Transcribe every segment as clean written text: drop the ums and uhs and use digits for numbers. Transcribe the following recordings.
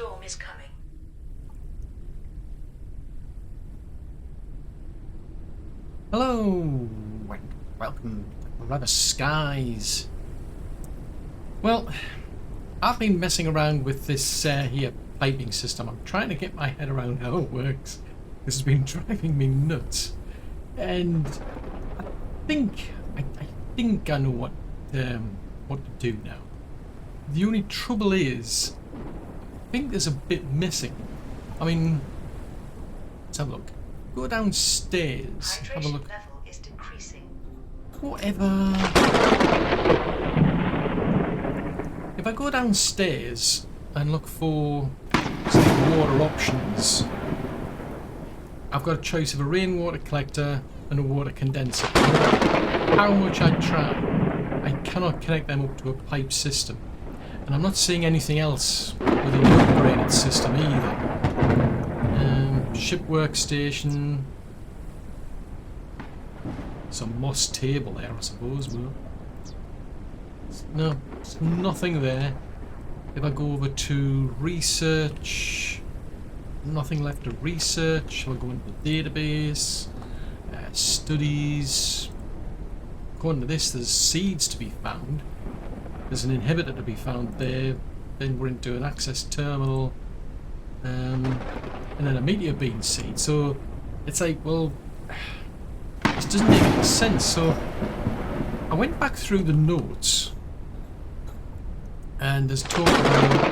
storm is coming. Hello, and welcome to Rather Skies. Well, I've been messing around with this here piping system. I'm trying to get my head around how it works. This has been driving me nuts, and I think I know what to do now. The only trouble is, I think there's a bit missing. I mean, let's have a look. Go downstairs, have a look. Level is decreasing. Whatever. If I go downstairs and look for, say, water options, I've got a choice of a rainwater collector and a water condenser. How much I try, I cannot connect them up to a pipe system. And I'm not seeing anything else with an upgraded system either. Ship workstation. Some moss table there, I suppose. But no, there's nothing there. If I go over to research, nothing left to research. I'll go into the database, studies. According to this, there's seeds to be found. There's an inhibitor to be found there. Then we're into an access terminal. And then a meteor beam seed. So it's like, well, this doesn't make any sense. So I went back through the notes, and there's talk about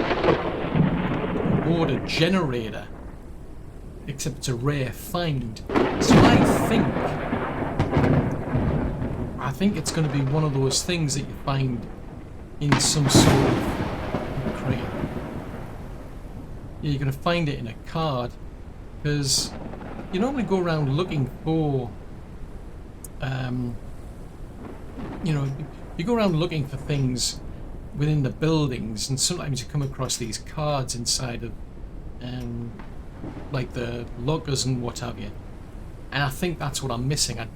a water generator, except it's a rare find. So I think it's going to be one of those things that you find in some sort of crate. Yeah, you're going to find it in a card, because you normally go around looking for, you know, you go around looking for things within the buildings, and sometimes you come across these cards inside of, like the lockers and what have you. And I think that's what I'm missing. I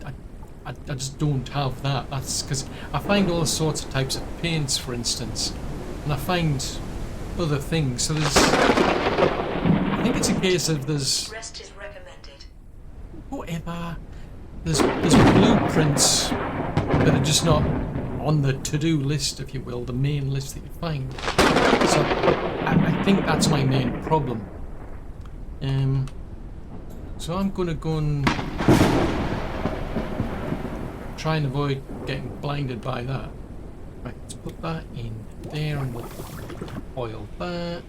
just don't have that. That's because I find all sorts of types of paints, for instance, and I find other things. So there's, I think it's a case of there's Rest is recommended. whatever. There's blueprints that are just not on the to-do list, if you will, the main list that you find. So I think that's my main problem. So I'm gonna go and try and avoid getting blinded by that. Right, let's put that in there and we'll oil that.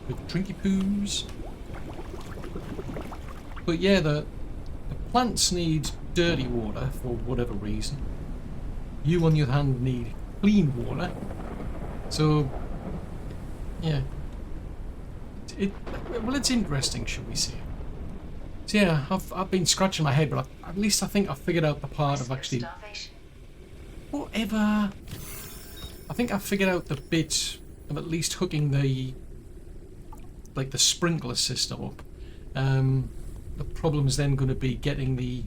Quick drinky poos. But yeah, the plants need dirty water for whatever reason. You, on the other hand, need clean water. So yeah, well, it's interesting, shall we say? So yeah, I've been scratching my head, but at least I think I've figured out the part of actually. Whatever. I think I've figured out the bit of at least hooking the sprinkler system up. The problem is then going to be getting the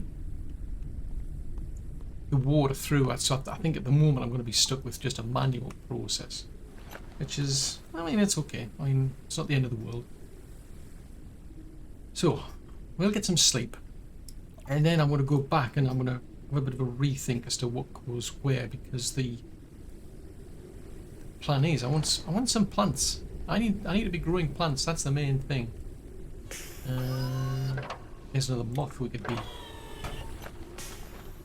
water through. So I think at the moment I'm going to be stuck with just a manual process, which is, I mean, it's okay. I mean, it's not the end of the world. So we'll get some sleep, and then I'm going to go back and I'm going to have a bit of a rethink as to what goes where, because the plan is I want some plants. I need to be growing plants. That's the main thing. There's another moth we could be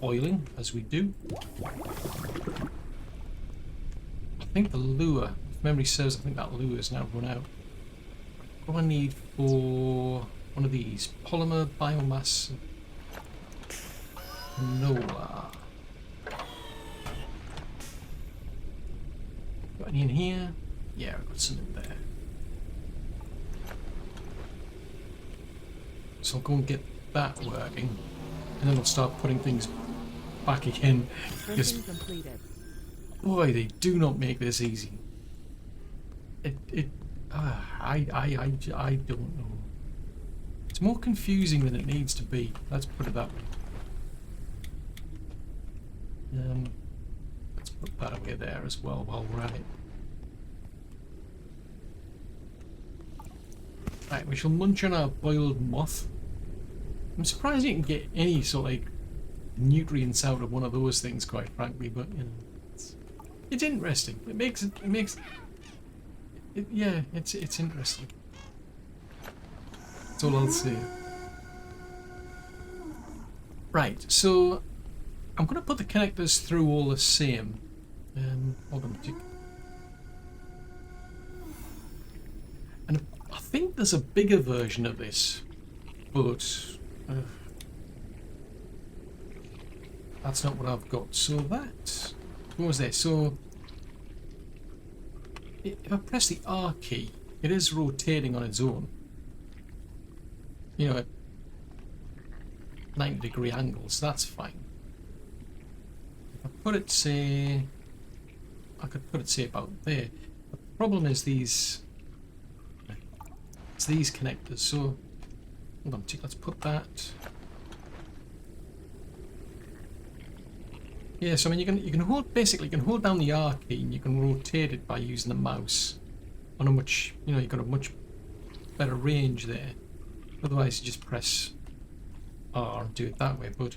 oiling, as we do. I think the lure, if memory serves, I think that lure is now run out. What do I need for one of these? Polymer, biomass, canola. Got any in here? Yeah, I've got some in there. So I'll go and get that working, and then I'll start putting things back again. Because, boy, they do not make this easy. I don't know. It's more confusing than it needs to be. Let's put it that way. Let's put that away there as well while we're at it. Right, we shall munch on our boiled moth. I'm surprised you can get any sort of like nutrients out of one of those things, quite frankly, but you know, it's interesting. Yeah, it's interesting. That's all I'll say. Right, so I'm going to put the connectors through all the same. Hold on a tick. And I think there's a bigger version of this, but that's not what I've got. So that, what was there? So if I press the R key, it is rotating on its own. You know, at 90-degree angles, that's fine. If I put it, say, I could put it, say, about there. The problem is these, it's these connectors. So, hold on, let's put that. Yeah, so I mean, you can hold, basically you can hold down the R key and you can rotate it by using the mouse on a much, you know, you've got a much better range there. Otherwise, you just press R and do it that way. But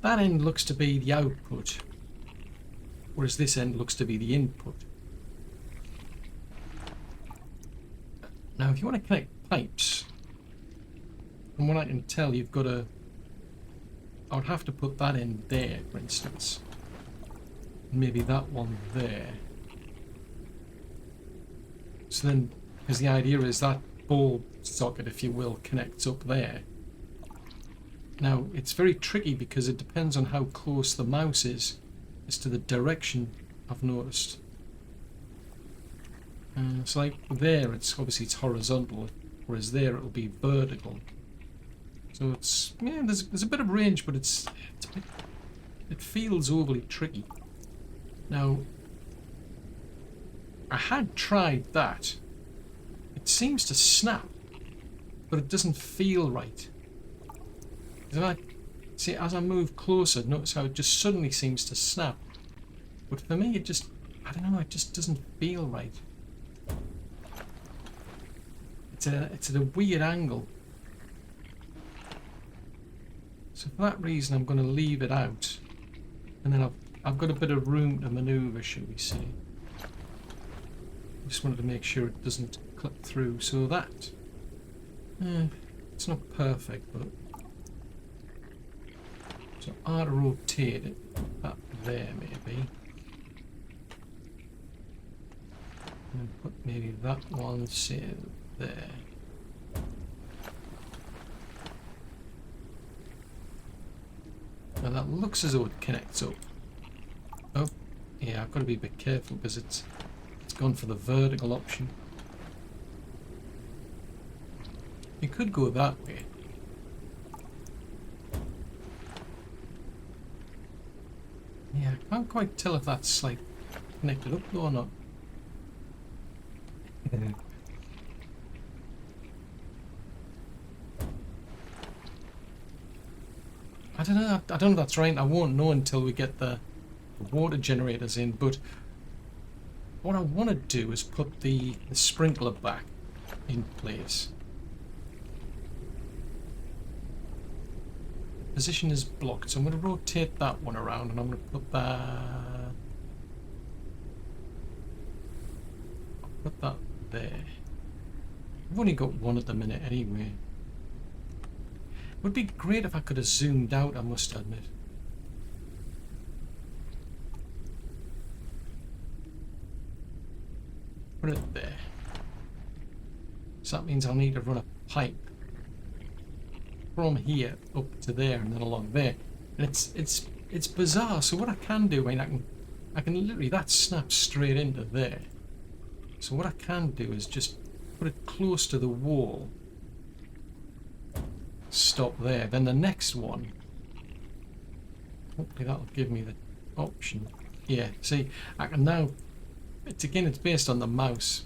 that end looks to be the output, whereas this end looks to be the input. Now, if you want to connect pipes, from what I can tell, you've got to. I would have to put that in there, for instance. Maybe that one there. So then, because the idea is that bulb socket, if you will, connects up there. Now, it's very tricky because it depends on how close the mouse is as to the direction, I've noticed. So like there, it's obviously it's horizontal, whereas there it'll be vertical. So it's, yeah, there's a bit of range, but it feels overly tricky. Now, I had tried that. It seems to snap, but it doesn't feel right. See, as I move closer, notice how it just suddenly seems to snap. But for me, it just, I don't know, it just doesn't feel right. It's at a weird angle. So for that reason, I'm going to leave it out, and then I've got a bit of room to manoeuvre, shall we say. Just wanted to make sure it doesn't clip through. So that, it's not perfect, but so R to rotate it, that there maybe, and put maybe that one, say there. Now that looks as though it connects up. Oh, yeah, I've got to be a bit careful because it's gone for the vertical option. You could go that way. Yeah, I can't quite tell if that's like connected up though or not. I don't know. I don't know if that's right. I won't know until we get the water generators in. But what I want to do is put the sprinkler back in place. Position is blocked, so I'm going to rotate that one around, and I'm going to put that. I'll put that there. I've only got one at the minute anyway. It would be great if I could have zoomed out, I must admit. Put it there. So that means I'll need to run a pipe from here up to there and then along there. And it's bizarre. So what I can do, I mean, I can literally, that snaps straight into there. So what I can do is just put it close to the wall. Stop there. Then the next one, hopefully that'll give me the option. Yeah, see, I can now, it's based on the mouse,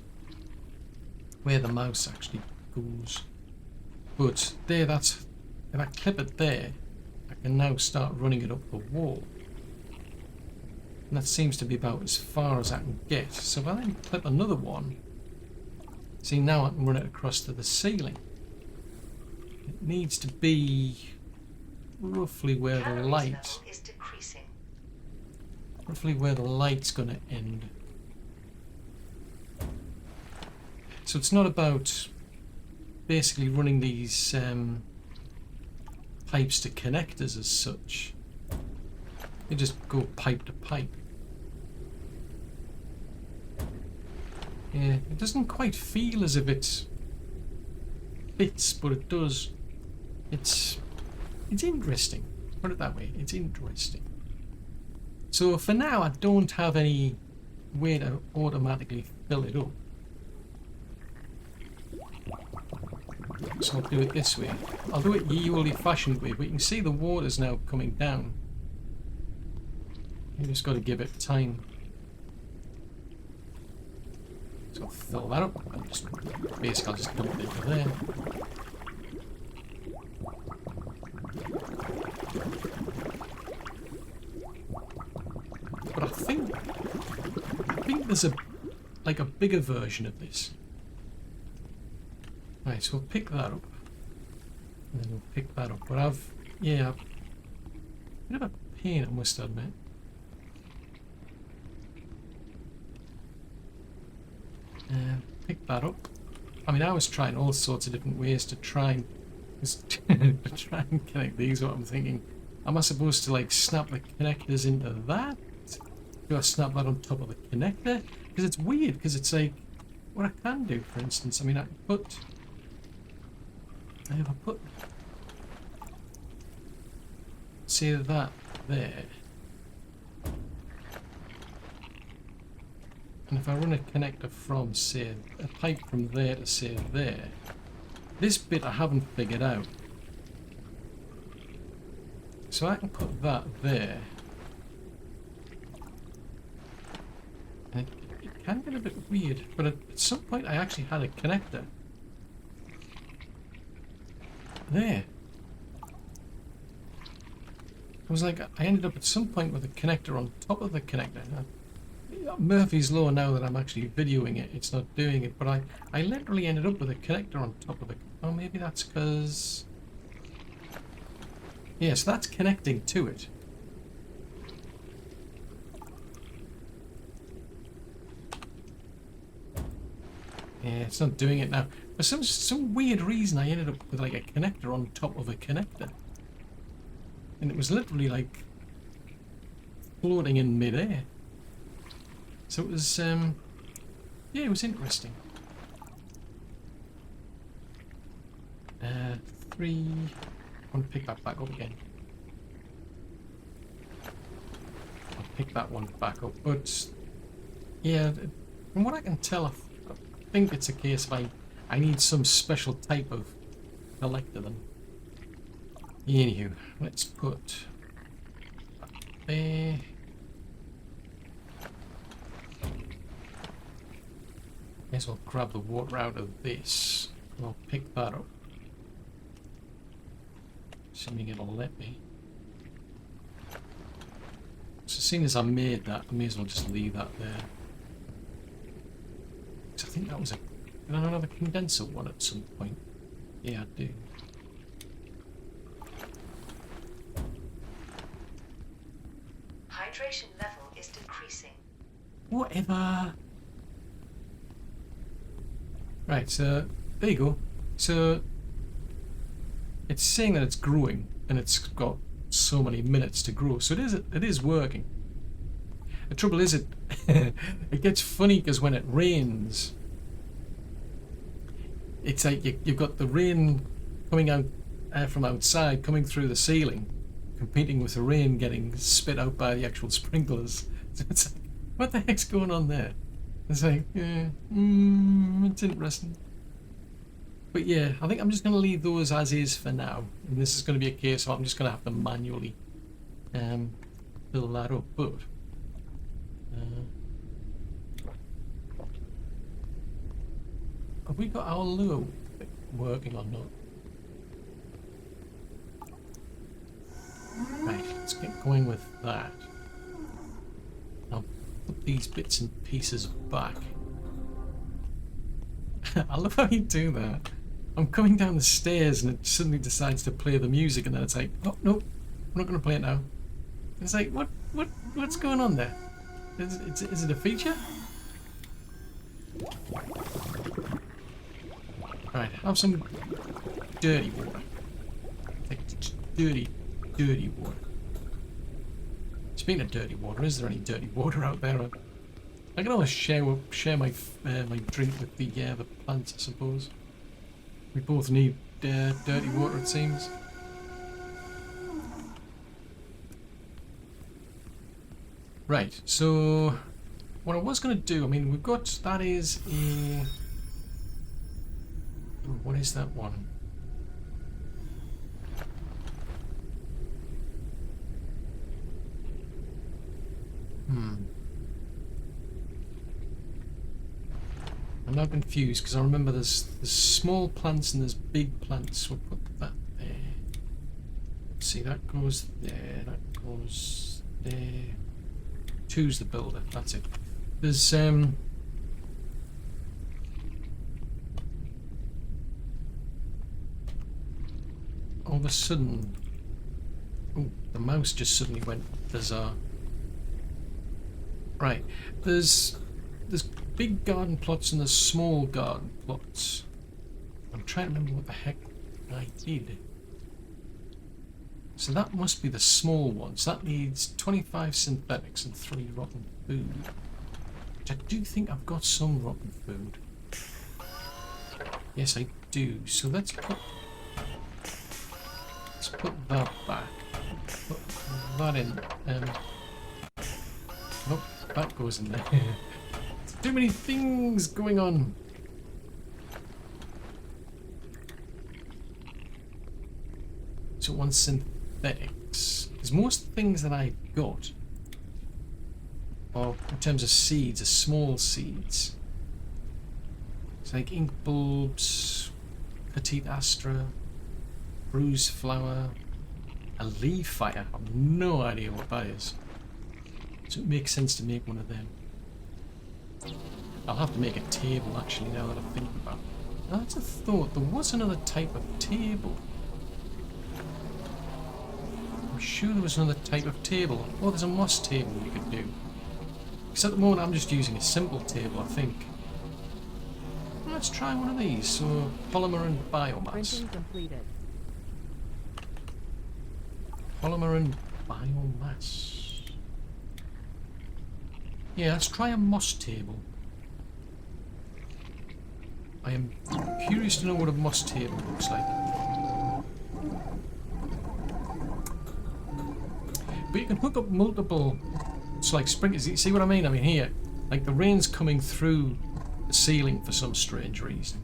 where the mouse actually goes. But there, that's, if I clip it there, I can now start running it up the wall. And that seems to be about as far as I can get. So if I then clip another one, See, now I can run it across to the ceiling. It needs to be roughly where the Calories light, level is decreasing. roughly where the light's going to end. So it's not about basically running these pipes to connectors as such. You just go pipe to pipe. Yeah, it doesn't quite feel as if it fits, but it does. It's interesting. Put it that way. It's interesting. So for now, I don't have any way to automatically fill it up. So I'll do it this way. I'll do it the old-fashioned way, but you can see the water's now coming down. You just got to give it time. So I'll fill that up. Basically, I'll just dump it into there. But I think there's like a bigger version of this. Right, so we'll pick that up. And then we'll pick that up. But a bit of a pain, I must admit. Pick that up. I mean, I was trying all sorts of different ways to try and connect these. What I'm thinking, am I supposed to like snap the connectors into that? Do I snap that on top of the connector? Because it's weird. Because it's like what I can do, for instance. I mean, I can put. If I put, say that there, and if I run a connector from, say, a pipe from there to, say, there, this bit I haven't figured out. So I can put that there. And it can get a bit weird, but at some point I actually had a connector. There. It was like I ended up at some point with a connector on top of the connector. Murphy's Law, now that I'm actually videoing it, it's not doing it, but I literally ended up with a connector on top of it. Oh, maybe that's because... Yes, that's connecting to it. Yeah, it's not doing it now. For some weird reason, I ended up with like a connector on top of a connector. And it was literally like floating in mid-air. So it was, yeah, it was interesting. 3... I want to pick that back up again. I'll pick that one back up, but yeah, from what I can tell, I think it's a case of I need some special type of collector then. Anywho, let's put that there. Guess I'll grab the water out of this. And I'll pick that up. Assuming it'll let me. So as soon as I made that, I may as well just leave that there. Because I think that was a... Did I not have a condenser one at some point? Yeah, I do. Hydration level is decreasing. Whatever. Right, so there you go. So it's saying that it's growing and it's got so many minutes to grow. So it is working. The trouble is it gets funny because when it rains, it's like you've got the rain coming out from outside, coming through the ceiling, competing with the rain getting spit out by the actual sprinklers. So it's like, what the heck's going on there? It's like, yeah, it's interesting. But yeah, I think I'm just going to leave those as is for now. And this is going to be a case of I'm just going to have to manually fill that up. But have we got our lure working or not? Right, let's get going with that. I'll put these bits and pieces back. I love how you do that. I'm coming down the stairs and it suddenly decides to play the music, and then it's like, oh no, we're not going to play it now. It's like, what's going on there? Is it a feature? Right, have some dirty water. Like dirty water. Speaking of dirty water, is there any dirty water out there? I can always share my my drink with the plants, I suppose. We both need dirty water, it seems. Right, so what I was going to do, I mean, we've got, that is a... Oh, what is that one? I'm now confused because I remember there's small plants and there's big plants. We'll put that there. Let's see, that goes there, that goes there. Two's the builder, that's it. There's all of a sudden, oh, the mouse just suddenly went bizarre. Right, there's big garden plots and there's small garden plots. I'm trying to remember what the heck I did. So that must be the small ones. That needs 25 synthetics and 3 rotten food. Which I do think I've got some rotten food. Yes, I do. So let's put that back. Put that in. Nope, that goes in there. Too many things going on. So one synthetics. Because most things that I've got, or in terms of seeds, are small seeds. It's like ink bulbs, petite astra, bruised flower, a leaf fire. I have no idea what that is. So it makes sense to make one of them. I'll have to make a table actually now that I think about it. Now, that's a thought. There was another type of table. I'm sure there was another type of table. Oh, there's a moss table we could do. Because at the moment I'm just using a simple table, I think. Well, let's try one of these. So, polymer and biomass. Printing completed. Polymer and biomass. Yeah, let's try a moss table. I am curious to know what a moss table looks like. But you can hook up multiple, it's like sprinklers. You see what I mean? I mean here, like the rain's coming through the ceiling for some strange reason.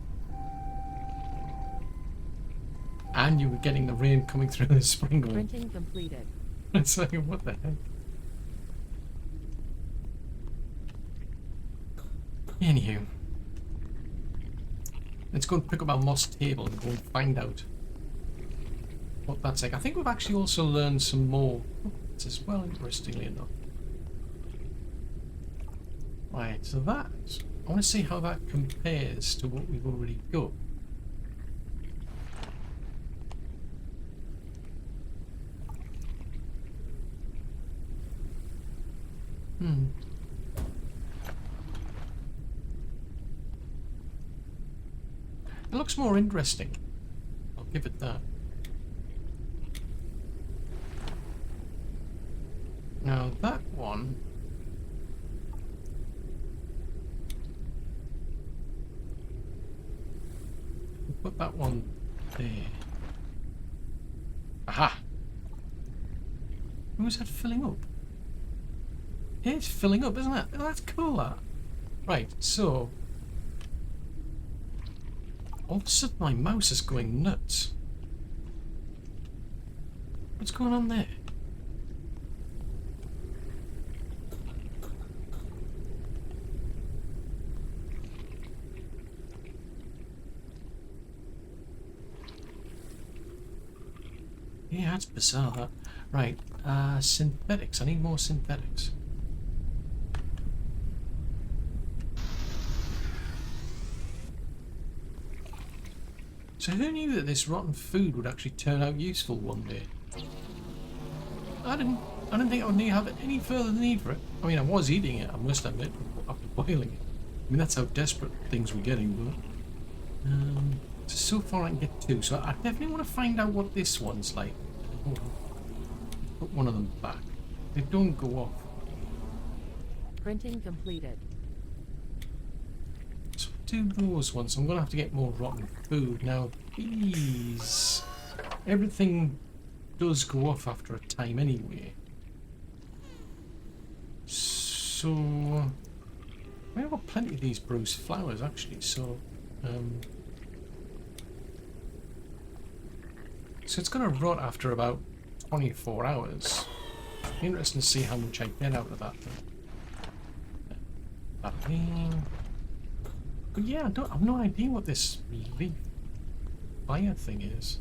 And you were getting the rain coming through the sprinkler. Printing completed. It's like, what the heck? Anywho, let's go and pick up our moss table and go and find out what that's like. I think we've actually also learned some more as well, interestingly enough. Right, so that, I want to see how that compares to what we've already got. It looks more interesting. I'll give it that. Now that one... we'll put that one there. Aha! Who is that filling up? Yeah, it's filling up, isn't it? Oh, that's cool, that. Right, so... all of a sudden my mouse is going nuts. What's going on there? Yeah, that's bizarre, that. Right, synthetics. I need more synthetics. So who knew that this rotten food would actually turn out useful one day? I didn't think I would have any further need for it. I mean, I was eating it, I must admit, after boiling it. I mean, that's how desperate things were getting, but... so far I can get 2, so I definitely want to find out what this one's like. Hold on. Put one of them back. They don't go off. Printing completed. So do those ones. I'm going to have to get more rotten food. Now, these... Everything does go off after a time anyway. So... I've got plenty of these bruised flowers, actually, so... So it's going to rot after about 24 hours. Interesting to see how much I get out of that thing. But yeah, I've no idea what this leaf fire thing is.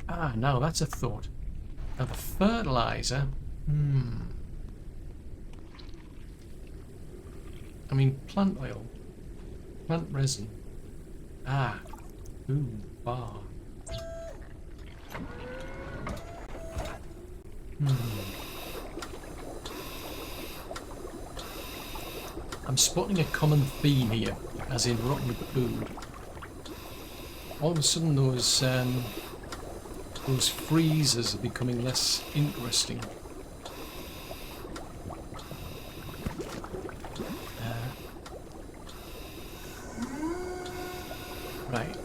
Ah, now that's a thought. Now the fertilizer. I mean, plant oil. Plant resin. Ah. Ooh, bar. I'm spotting a common theme here, as in rotten food. All of a sudden those freezers are becoming less interesting. Right.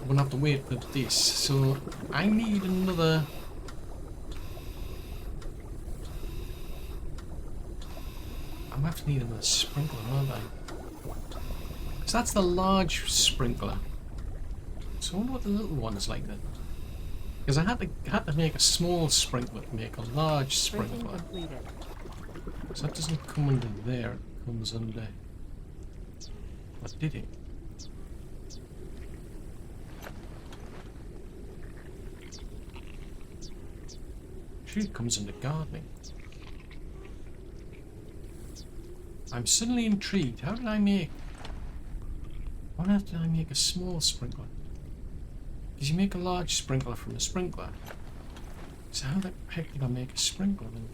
I'm gonna have to wait for this, so I need another... I'm gonna have to need another sprinkler, aren't I? Because that's the large sprinkler. So I wonder what the little one's like then. Because I had to make a small sprinkler to make a large sprinkler. So that doesn't come under there, it comes under... What did it? It comes under gardening. I'm suddenly intrigued. How did I make... Why did I make a small sprinkler? Because you make a large sprinkler from a sprinkler. So how the heck did I make a sprinkler then?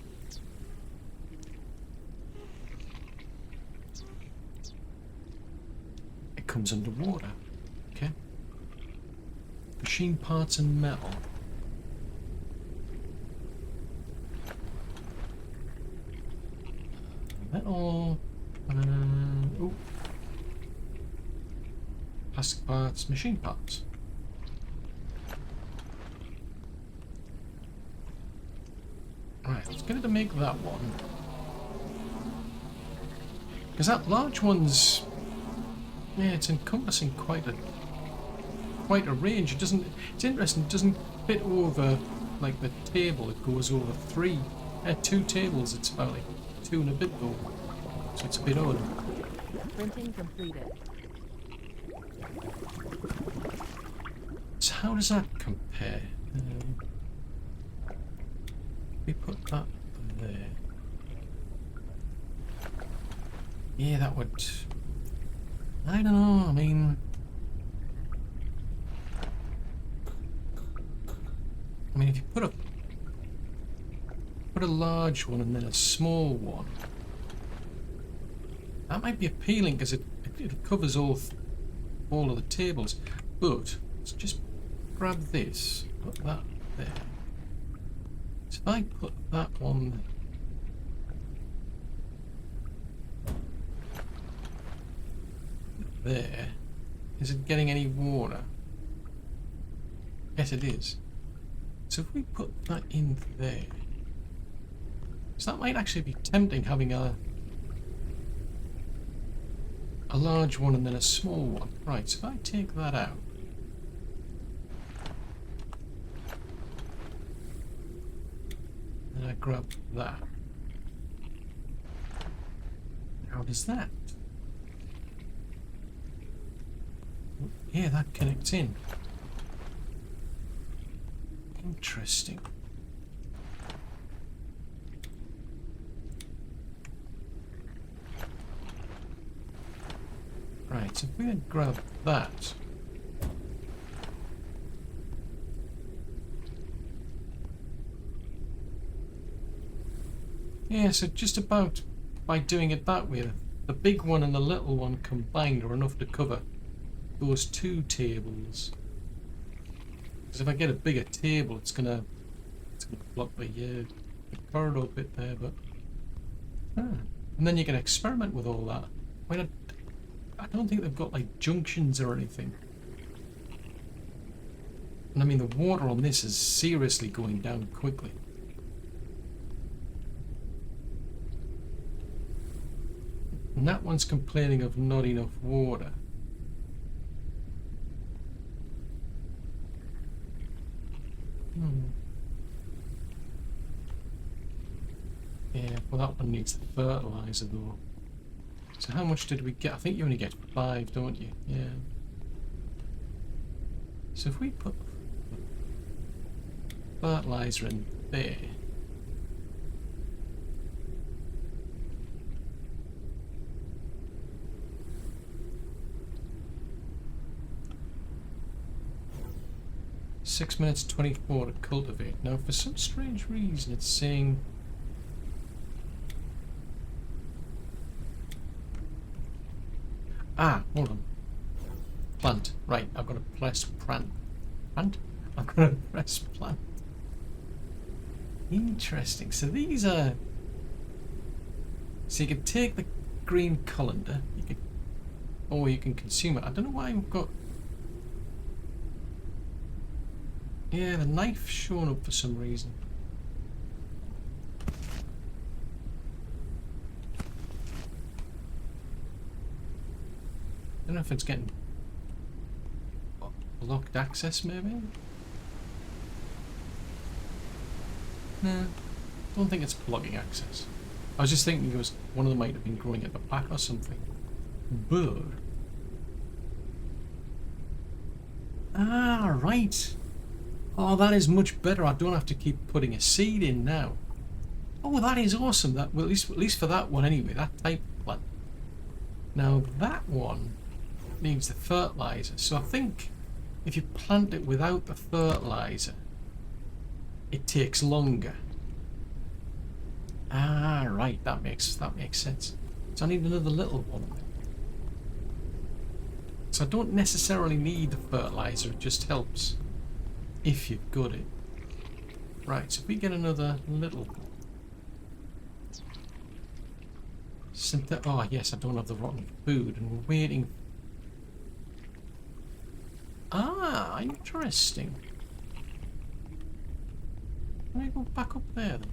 It comes under water. Okay. Machine parts and metal. Metal, ooh. Plastic parts, machine parts. Right, let's get it to make that one. Because that large one's, yeah, it's encompassing quite a range. It doesn't. It's interesting. It doesn't fit over like the table. It goes over 2 tables. It's about like 2 and a bit though, so it's a bit odd. Printing completed. So how does that compare? We put that there. Yeah, that would... I don't know, I mean... if you put a large one and then a small one, that might be appealing because it covers all of the tables. But let's just grab this, put that there. So if I put that one there, is it getting any water? Yes, it is. So if we put that in there, so that might actually be tempting, having a large one and then a small one. Right, so if I take that out, and I grab that, how does that? Yeah, that connects in. Interesting. Right, so if we then grab that. Yeah, so just about by doing it that way, the big one and the little one combined are enough to cover those two tables. Because if I get a bigger table, it's gonna block the corridor bit there. But and then you can experiment with all that. I mean, I don't think they've got like junctions or anything. And I mean, the water on this is seriously going down quickly. And that one's complaining of not enough water. Yeah, well that one needs the fertilizer though. So how much did we get? I think you only get 5, don't you? Yeah. So if we put fertilizer in there. Six minutes 24 to cultivate. Now, for some strange reason, it's saying hold on. Plant. Right, I've got to press plant. Plant? I've got to press plant. Interesting. So these are. So you can take the green colander, or you can consume it. I don't know why I've got. Yeah, the knife showing up for some reason. I don't know if it's getting locked access, maybe? No, don't think it's plugging access. I was just thinking it was one of them might have been growing at the back or something. But right. Oh, that is much better. I don't have to keep putting a seed in now. Oh, that is awesome. That, well, at least for that one anyway. That type of plant. Now that one needs the fertilizer. So I think if you plant it without the fertilizer, it takes longer. Right. That makes sense. So I need another little one. So I don't necessarily need the fertilizer. It just helps. If you've got it. Right, so if we get another little oh yes, I don't have the rotten food and we're waiting. Interesting. Can I go back up there then?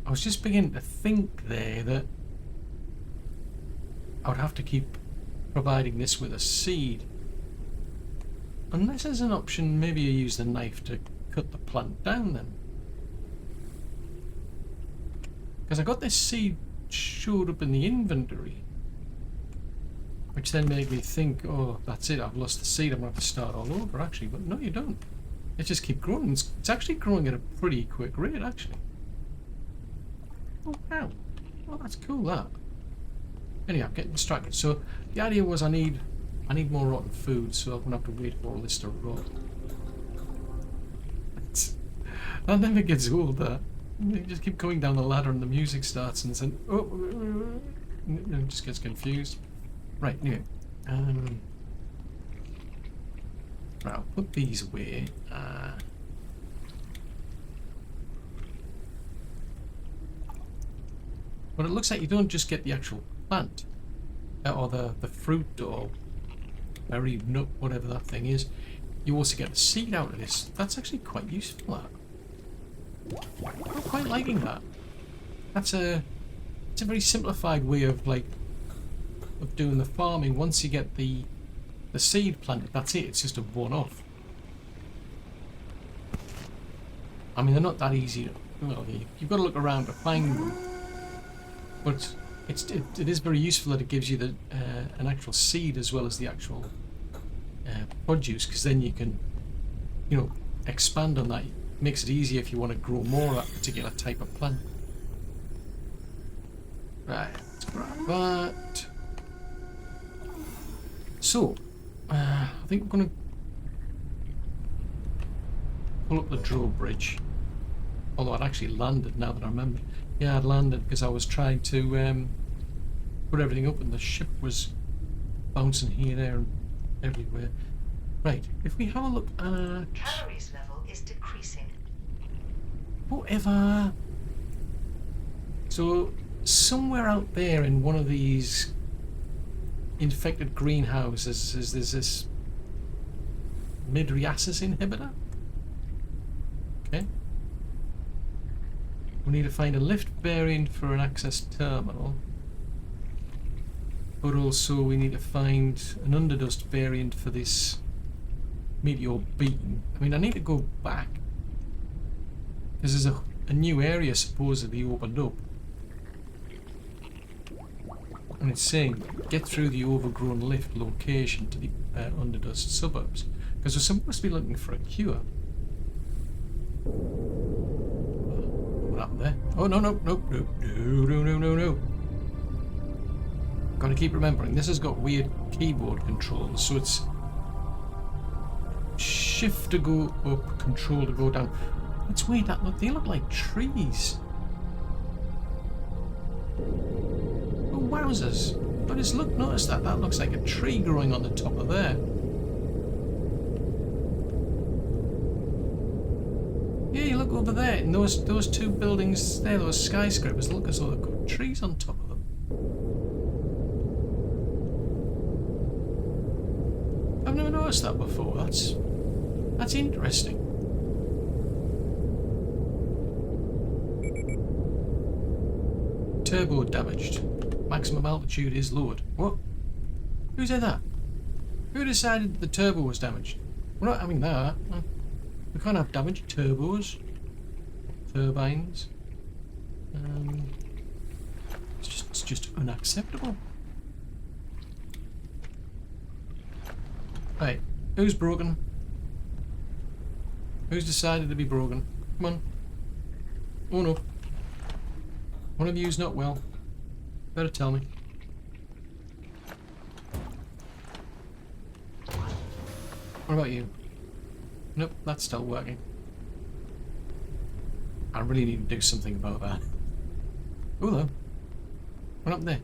I was just beginning to think there that I would have to keep providing this with a seed. Unless there's an option, maybe you use the knife to cut the plant down then. Because I got this seed showed up in the inventory. Which then made me think, oh, that's it, I've lost the seed, I'm going to have to start all over actually. But no, you don't. It just keeps growing. It's actually growing at a pretty quick rate actually. Oh wow. Well, that's cool that. Anyhow, I'm getting distracted. So the idea was I need more rotten food, so I'm gonna have to wait for all this to rot. That never gets old, that. You just keep going down the ladder and the music starts and then it just gets confused. Right, anyway. Right, I'll put these away. But it looks like you don't just get the actual plant, or the fruit, or berry, nut, whatever that thing is. You also get the seed out of this. That's actually quite useful, that. I'm quite liking that. It's a very simplified way of doing the farming. Once you get the seed planted, that's it. It's just a one-off. I mean, they're not that easy to, well, you've got to look around to find them. But it is very useful that it gives you an actual seed as well as the actual produce, because then you can, expand on that. It makes it easier if you want to grow more of that particular type of plant. Right, let's grab that. So, I think we're going to pull up the drawbridge. Although I'd actually landed now that I remember. Yeah, I'd landed because I was trying to put everything up and the ship was bouncing here, there and everywhere. Right, if we have a look at... Calories level is decreasing. Whatever. So, somewhere out there in one of these infected greenhouses is there's this ASUS inhibitor. Okay. We need to find a lift variant for an access terminal. But also we need to find an underdust variant for this meteor beam. I mean, I need to go back. Because there's a new area supposedly opened up. And it's saying, get through the overgrown lift location to the underdust suburbs. Because we're supposed to be looking for a cure. What happened there? Oh, no. Gotta keep remembering, this has got weird keyboard controls, so it's shift to go up, control to go down. It's weird, that look, they look like trees. Oh, wowzers. I just notice that. That looks like a tree growing on the top of there. Yeah, you look over there, and those two buildings there, those skyscrapers, look as though they've got trees on top of them. I've never noticed that before. That's interesting. Turbo damaged. Maximum altitude is lowered. What? Who said that? Who decided the turbo was damaged? We're not having that. We can't have damaged turbos. Turbines. It's just unacceptable. Right, who's broken? Who's decided to be broken? Come on. Oh no. One of you's not well. Better tell me. What about you? Nope, that's still working. I really need to do something about that. Oh though. What up there?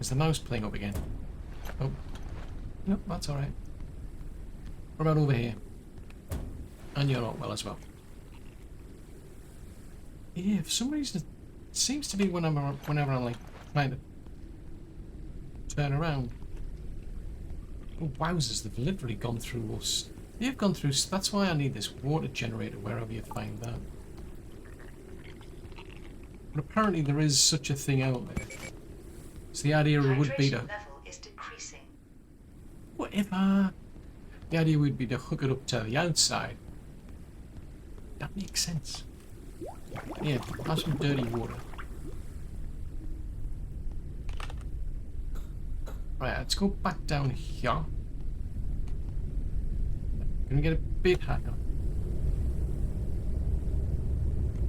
Is the mouse playing up again? Oh. Nope, that's alright. What about over here? And you're not well as well. Yeah, for some reason it seems to be whenever I'm like trying to turn around. Oh, wowzers, they've literally gone through us. They've gone through, that's why I need this water generator wherever you find that. But apparently there is such a thing out there. So the idea would be to... level is decreasing. Whatever. The idea would be to hook it up to the outside. That makes sense. Yeah, have some dirty water. Right, let's go back down here. Gonna get a bit higher.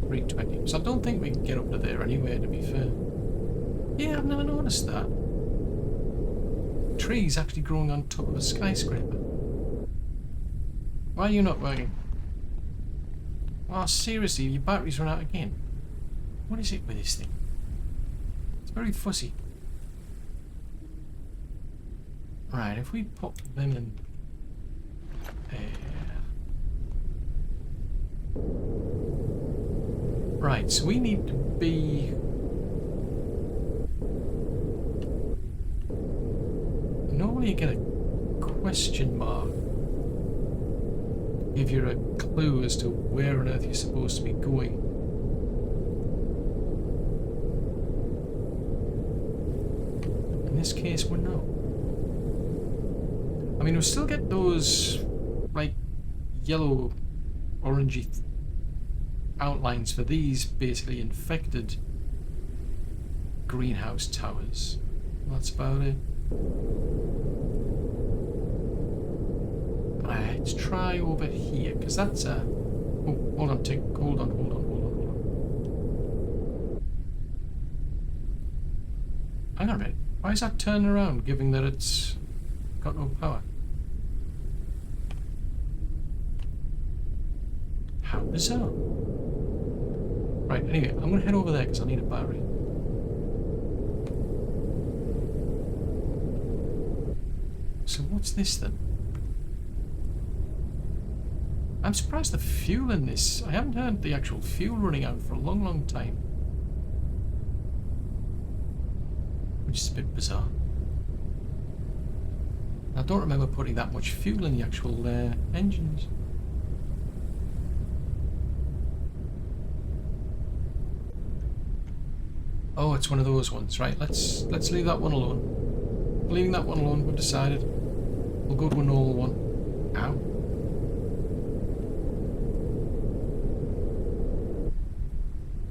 320. So I don't think we can get up to there anywhere, to be fair. Yeah, I've never noticed that. Trees actually growing on top of a skyscraper. Why are you not working? Oh, seriously, your batteries run out again. What is it with this thing? It's very fussy. Right, if we pop them in there. Right, so we need to be... Normally you get a question mark. Give you a clue as to where on earth you're supposed to be going. In this case, we're not. I mean, we still get those, like, yellow, orangey outlines for these basically infected greenhouse towers. That's about it. Let's try over here, because that's a... Oh, hold on, hold on. Hang on a minute. Why is that turning around, given that it's got no power? How bizarre. Right, anyway, I'm going to head over there because I need a battery. So what's this then? I'm surprised the fuel in this... I haven't heard the actual fuel running out for a long, long time. Which is a bit bizarre. I don't remember putting that much fuel in the actual engines. Oh, it's one of those ones, right? Let's leave that one alone. Leaving that one alone, we've decided. We'll go to a normal one. Ow.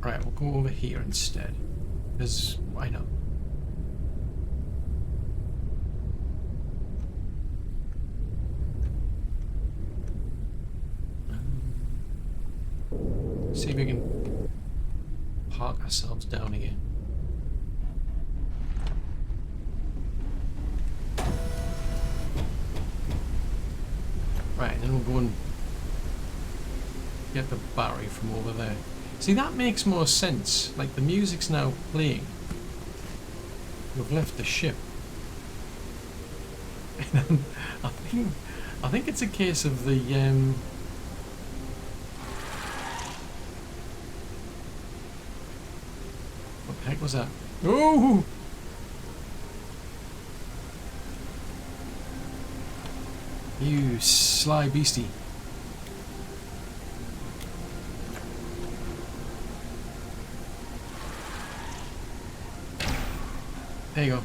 Right, we'll go over here instead. Because why not? See if we can park ourselves down here. Right, then we'll go and get the battery from over there. See, that makes more sense. Like, the music's now playing. We've left the ship. And I think it's a case of the what the heck was that? Oh! You sly beastie. There you go.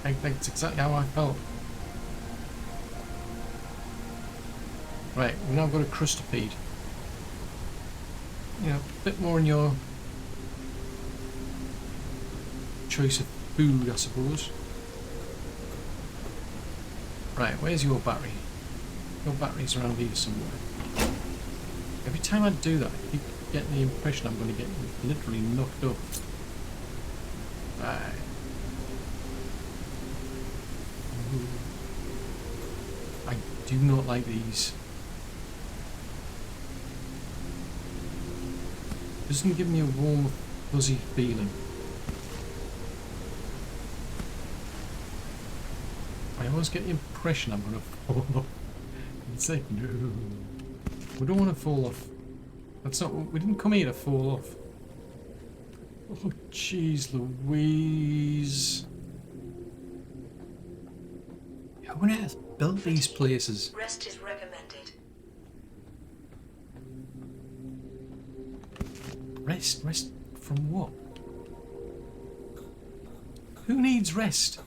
I think that's exactly how I felt. Right, we've now got a crustipede. You know, a bit more in your choice of food, I suppose. Right, where's your battery? Your battery's around here somewhere. Every time I do that, I keep getting the impression I'm going to get literally knocked up. Right. Ooh. I do not like these. Doesn't give me a warm, fuzzy feeling. I always get the impression I'm going to fall off. It's like, no. We don't want to fall off. That's not... We didn't come here to fall off. Oh, jeez Louise. Who on earth built these places? Rest is recommended. Rest? Rest from what? Who needs rest?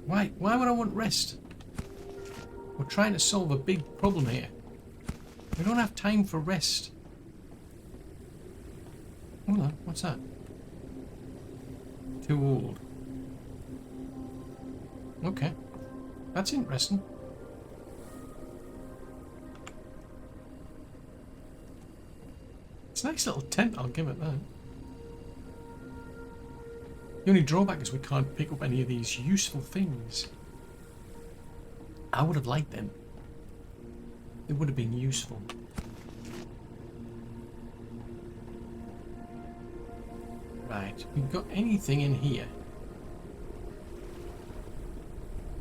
Why would I want rest? We're trying to solve a big problem here. We don't have time for rest. Hold on, what's that? Too old. Okay. That's interesting. It's a nice little tent, I'll give it that. The only drawback is we can't pick up any of these useful things. I would have liked them. It would have been useful. Right, we've got anything in here?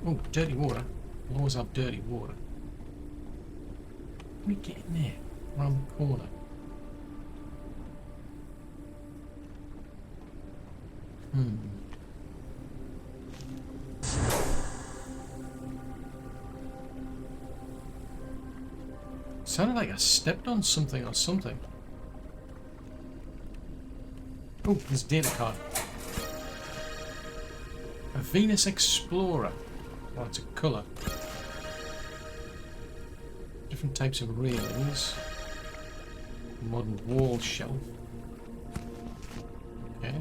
Oh, dirty water. We'll always have dirty water. Let me get in there, around the corner. Sounded like I stepped on something or something. Oh, there's a data card. A Venus Explorer. Oh, it's a colour. Different types of railings. Modern wall shelf. Okay.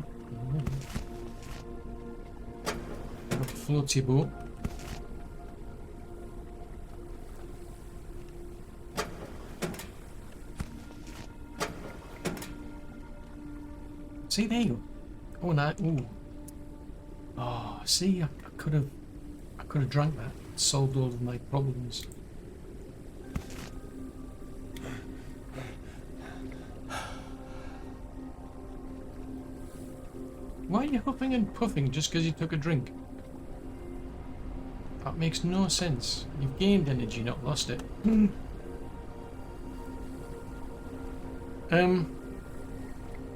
floaty boat. See, there you go. Oh, and ooh. Oh, see, I could have drank that. Solved all of my problems. Why are you huffing and puffing just because you took a drink? That makes no sense. You've gained energy, not lost it.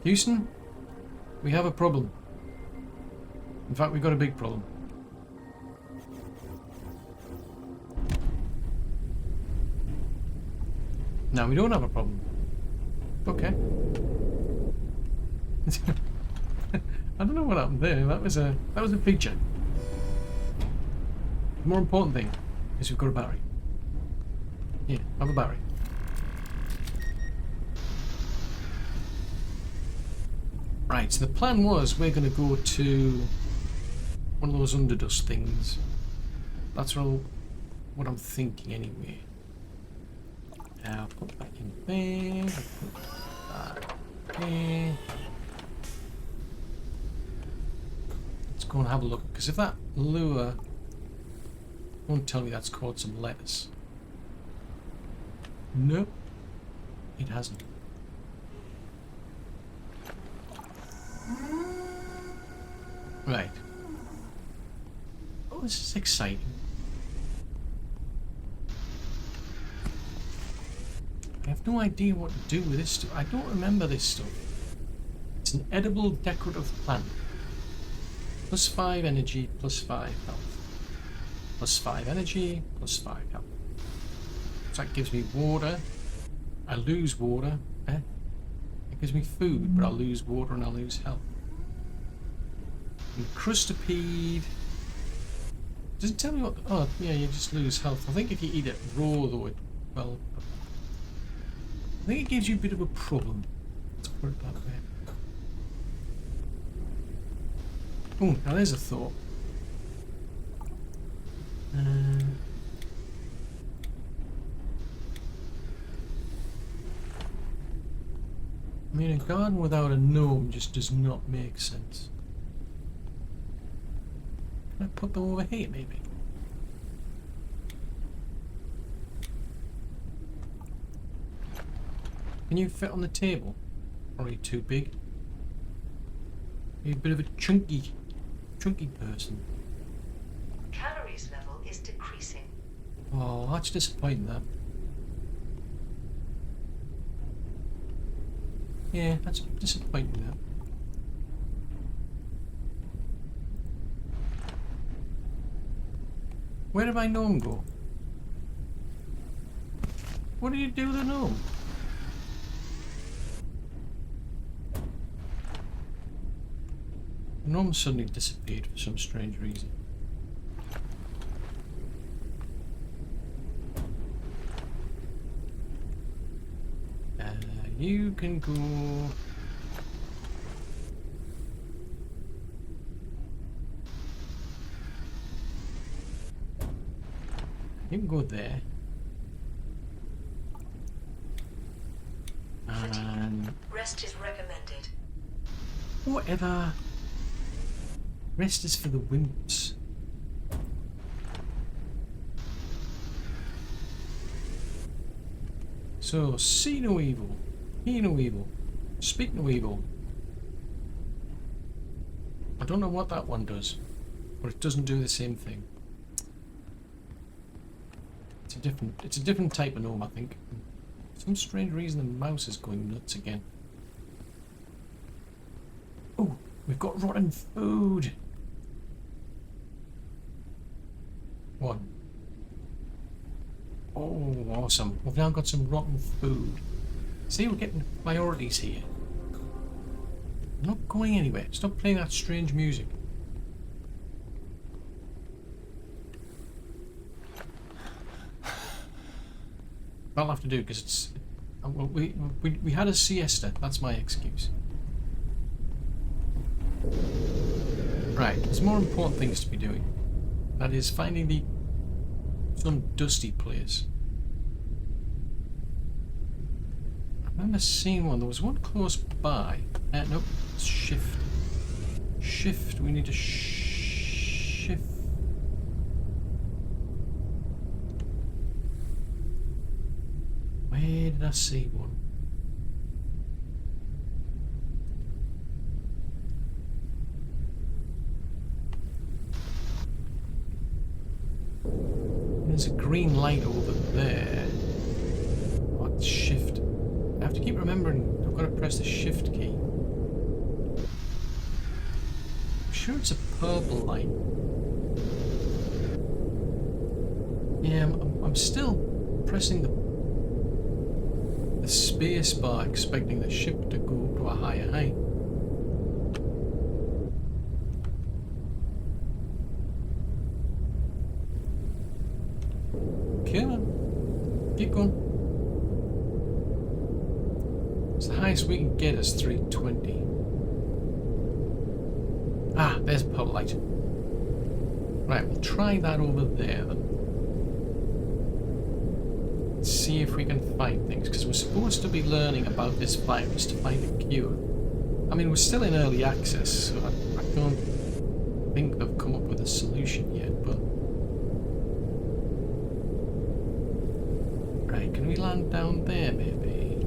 Houston, we have a problem. In fact, we've got a big problem. No, we don't have a problem. Okay. I don't know what happened there. That was a feature. The more important thing is we've got a battery. Yeah, have a battery. Right, so the plan was we're going to go to one of those underdust things. That's all what I'm thinking anyway. Now put that in there. Put that there. Let's go and have a look, because if that lure won't tell me that's caught some lettuce. Nope, it hasn't. Right. Oh, this is exciting. I have no idea what to do with this stuff. I don't remember this stuff. It's an edible decorative plant. Plus 5 energy, plus 5 health. Plus 5 energy, plus 5 health. So that gives me water. I lose water. It gives me food, but I'll lose water and I'll lose health. And crustipede. Doesn't tell me what. Oh, yeah, you just lose health. I think if you eat it raw, though, it. Well. I think it gives you a bit of a problem. Let's put it that way. Oh, now there's a thought. I mean, a garden without a gnome just does not make sense. Can I put them over here, maybe? Can you fit on the table? Or are you too big? You're a bit of a chunky person. Calories level is decreasing. Oh, that's disappointing, that. Yeah, that's disappointing, that. Where did my gnome go? What did you do with the gnome? The gnome suddenly disappeared for some strange reason. You can go. You can go there. And Rest is recommended. whatever. Rest is for the wimps. So, see no evil, hear no evil, speak no evil. I don't know what that one does, but it doesn't do the same thing. It's a different type of gnome, I think. For some strange reason the mouse is going nuts again. Oh, we've got rotten food. One. Oh, awesome. We've now got some rotten food. See, we're getting priorities here. I'm not going anywhere. Stop playing that strange music. That'll have to do, because it's... Well, we had a siesta. That's my excuse. Right, there's more important things to be doing. That is finding some dusty place. I remember seeing one. There was one close by. Nope. It's shift. Shift. We need to shift. Where did I see one? There's a green light over there. What? Shift. I have to keep remembering I've got to press the shift key. I'm sure it's a purple light. Yeah, I'm still pressing the space bar, expecting the ship to go to a higher height. Come on, keep going. It's the highest we can get is 320. Ah, there's a purple light. Right, we'll try that over there then. Let's see if we can find things, because we're supposed to be learning about this virus to find a cure. I mean, we're still in early access, so I don't think they've come up with a solution yet, but... Right, can we land down there maybe?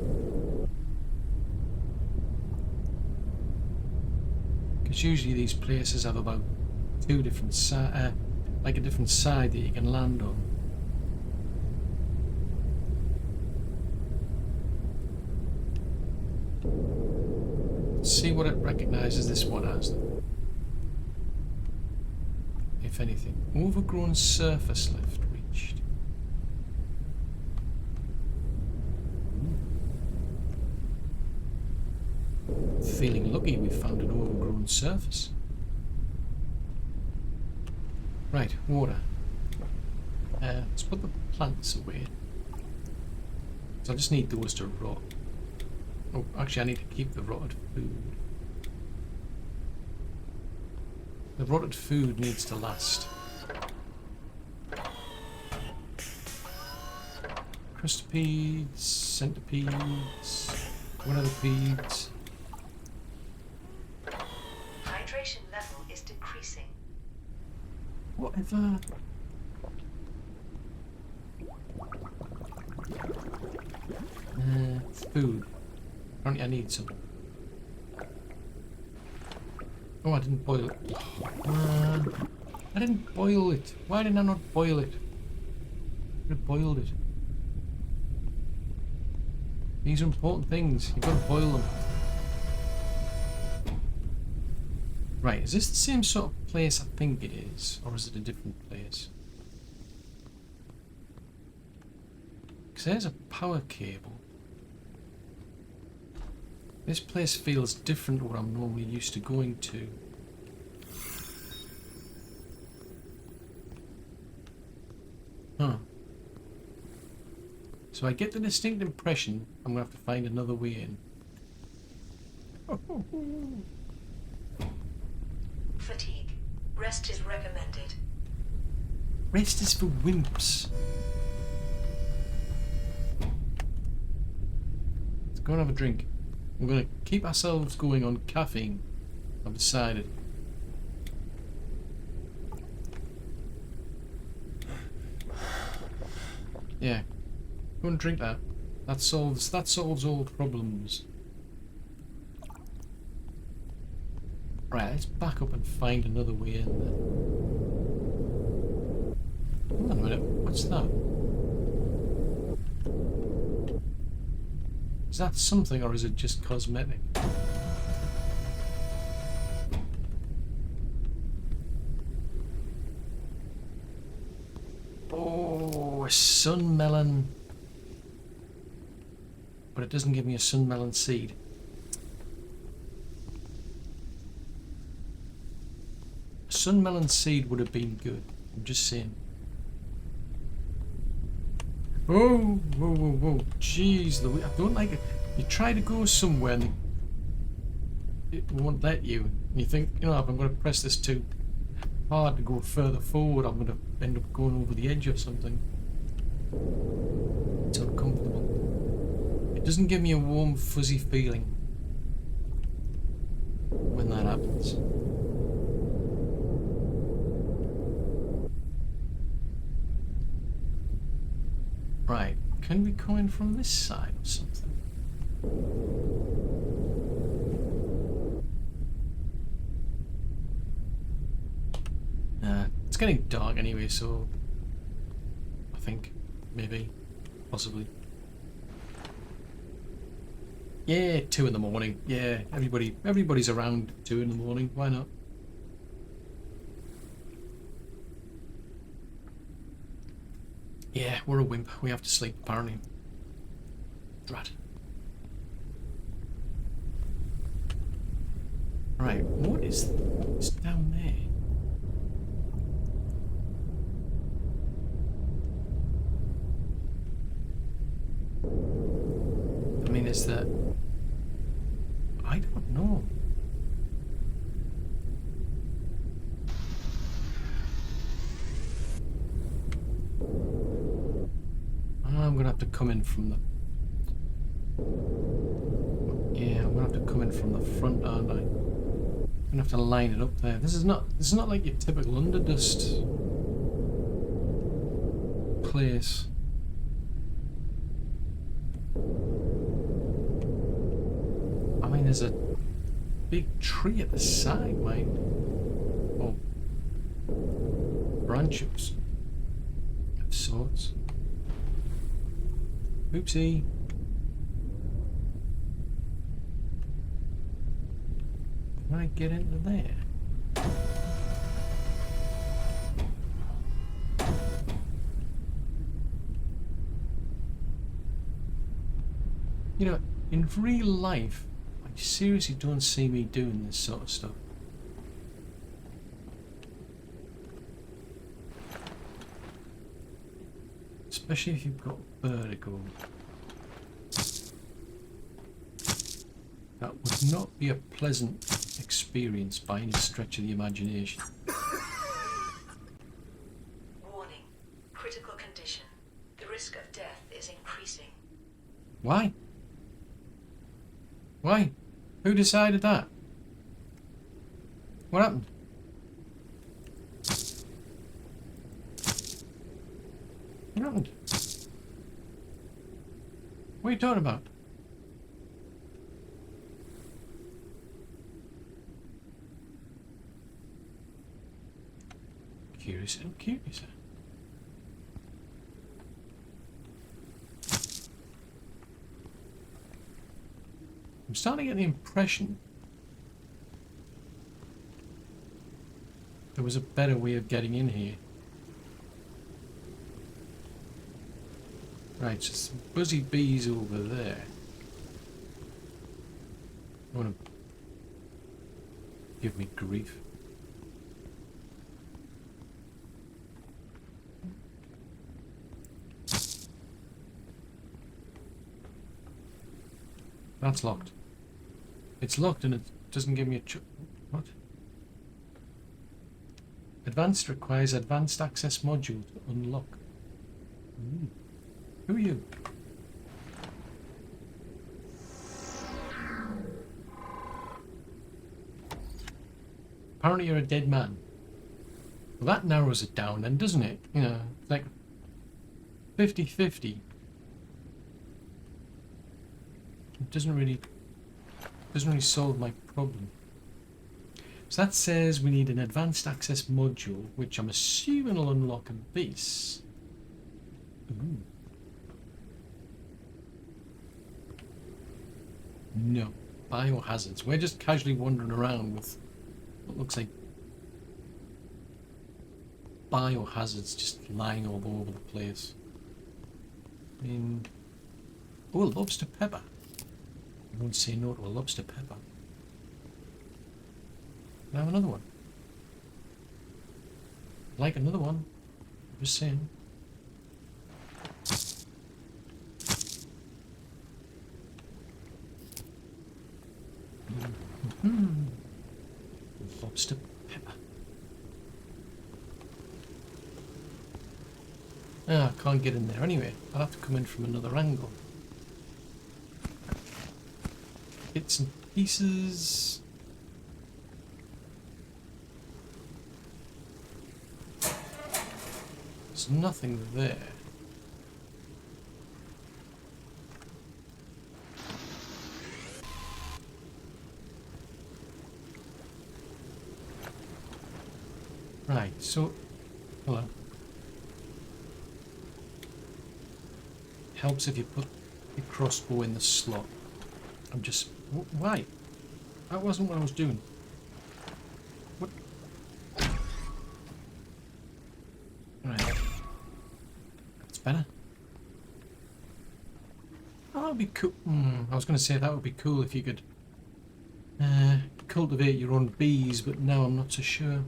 Because usually these places have about two different like a different side that you can land on. Let's see what it recognizes this one as, if anything. Overgrown surface lift reached. Feeling lucky we found an overgrown surface. Right, water. Let's put the plants away. So I just need those to rot. Oh, actually I need to keep the rotted food. The rotted food needs to last. Crustipedes, centipedes, what other pedes? Hydration level is decreasing. Whatever. Food. Apparently I need some. Oh, I didn't boil it. I didn't boil it. Why did I not boil it? I could have boiled it. These are important things. You've got to boil them. Right, is this the same sort of place I think it is? Or is it a different place? Because there's a power cable. This place feels different to what I'm normally used to going to. Huh. So I get the distinct impression I'm going to have to find another way in. Fatigue. Rest is recommended. Rest is for wimps. Let's go and have a drink. We're going to keep ourselves going on caffeine, I've decided. Yeah, go and drink that. That solves all problems. Right, let's back up and find another way in then. Hold on a minute, what's that? Is that something, or is it just cosmetic? Oh, a sun melon. But it doesn't give me a sun melon seed. A sun melon seed would have been good. I'm just saying. Oh, whoa, whoa, whoa. Jeez, Louis, I don't like it. You try to go somewhere and it won't let you. And you think, you know, if I'm going to press this too hard to go further forward. I'm going to end up going over the edge or something. It's uncomfortable. It doesn't give me a warm, fuzzy feeling when that happens. Right, can we come in from this side or something? It's getting dark anyway, so I think, maybe, possibly. Yeah, 2 in the morning. Yeah, everybody's around 2 in the morning. Why not? Yeah, we're a wimp. We have to sleep, apparently. Drat. Right, what is down there? I mean, is that... I don't know. I'm gonna have to come in from the... Yeah, I'm gonna have to come in from the front, aren't I? I'm gonna have to line it up there. This is not like your typical underdust place. I mean, there's a big tree at the side, mind. Oh, branches of sorts. Oopsie. Can I get into there? You know, in real life, I seriously don't see me doing this sort of stuff. Especially if you've got vertigo. That would not be a pleasant experience by any stretch of the imagination. Warning. Critical condition. The risk of death is increasing. Why? Why? Who decided that? What happened? What happened? What are you talking about? Curious and curious. I'm starting to get the impression there was a better way of getting in here. Right, so some buzzy bees over there. I want to give me grief. That's locked. It's locked and it doesn't give me a what? Advanced requires advanced access module to unlock. Ooh. Who are you? Apparently you're a dead man. Well, that narrows it down then, doesn't it? You know, it's like 50-50. It doesn't really solve my problem. So that says we need an advanced access module, which I'm assuming will unlock a base. Ooh. No. Biohazards. We're just casually wandering around with what looks like biohazards just lying all over the place. I mean... Oh, lobster pepper. I won't say no to a lobster pepper. Can I have another one? I'd like another one. I'm just saying. Lobster pepper. Ah, I can't get in there anyway. I'll have to come in from another angle. Bits and pieces. There's nothing there. Right, so hello. Helps if you put the crossbow in the slot. I'm just... Why? That wasn't what I was doing. What? Right. That's better. Oh, that would be cool. I was going to say that would be cool if you could cultivate your own bees, but now I'm not so sure.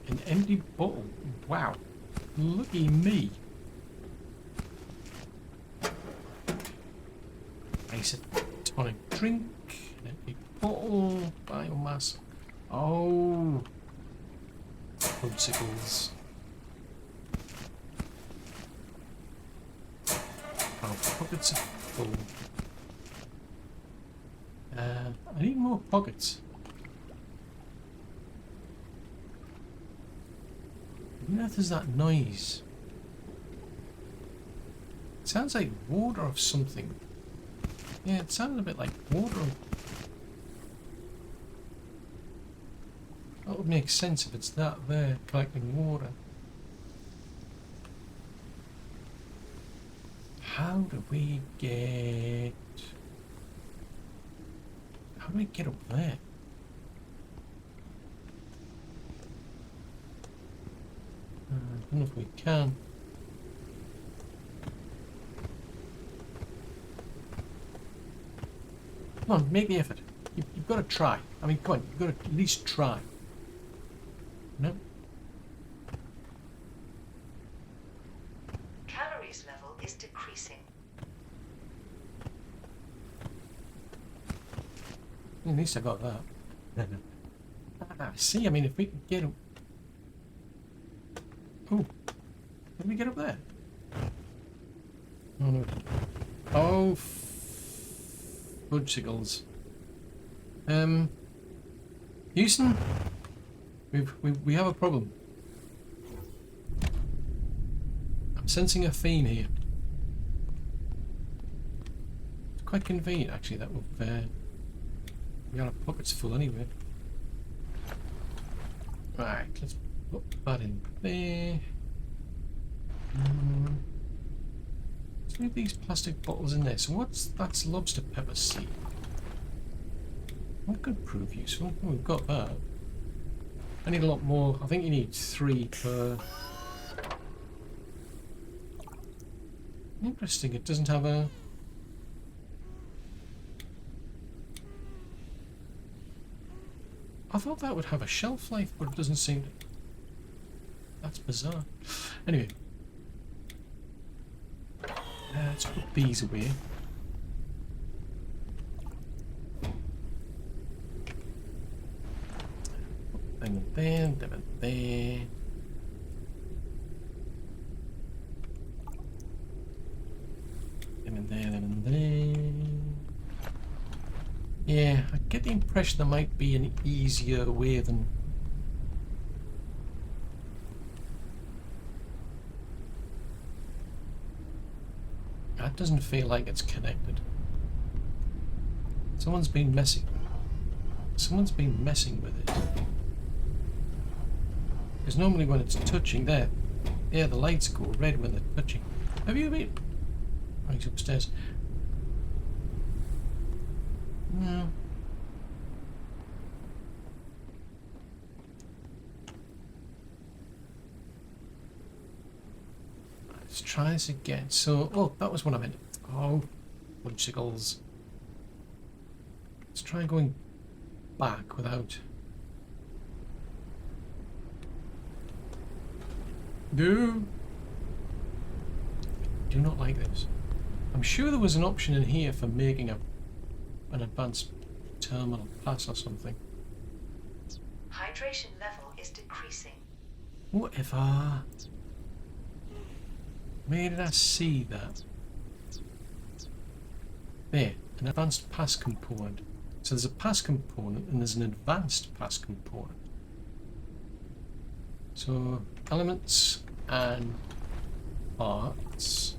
An empty bottle. Wow. Lucky me. Isotonic drink. An empty bottle. Biomass. Oh. Popsicles. Oh, pockets are full. I need more pockets. What on earth is that noise? It sounds like water of something. Yeah, it sounded a bit like water. That would make sense if it's that there collecting water. How do we get... How do we get up there? I don't know if we can. Come on, make the effort. You've got to try. I mean, come on, you've got to at least try. No? Calories level is decreasing. At least I got that. See, I mean, if we can get up... Oh, can we get up there? Oh no. Oh, fudgicles. Houston, we have a problem. I'm sensing a theme here. It's quite convenient, actually, that we've we got our pockets full anyway. Right, let's put that in there. Let's leave these plastic bottles in there. So that's lobster pepper seed. That could prove useful. Oh, we've got that. I need a lot more. I think you need 3 per... Interesting, it doesn't have a... I thought that would have a shelf life, but it doesn't seem to... That's bizarre. Anyway. Let's put these away. Them in there, them in there. Them in there, them in there. Yeah, I get the impression there might be an easier way than... That doesn't feel like it's connected. Someone's been messing with it. Because normally when it's touching there, yeah, the lights go red when they're touching. Have you been? Oh, he's upstairs. No. Let's try this again. So, oh, that was what I meant. Oh, fudgicles. Let's try going back without... No! I do not like this. I'm sure there was an option in here for making an advanced terminal pass or something. Hydration level is decreasing. Whatever. Where did I see that? There, an advanced pass component. So there's a pass component and there's an advanced pass component. So elements and parts.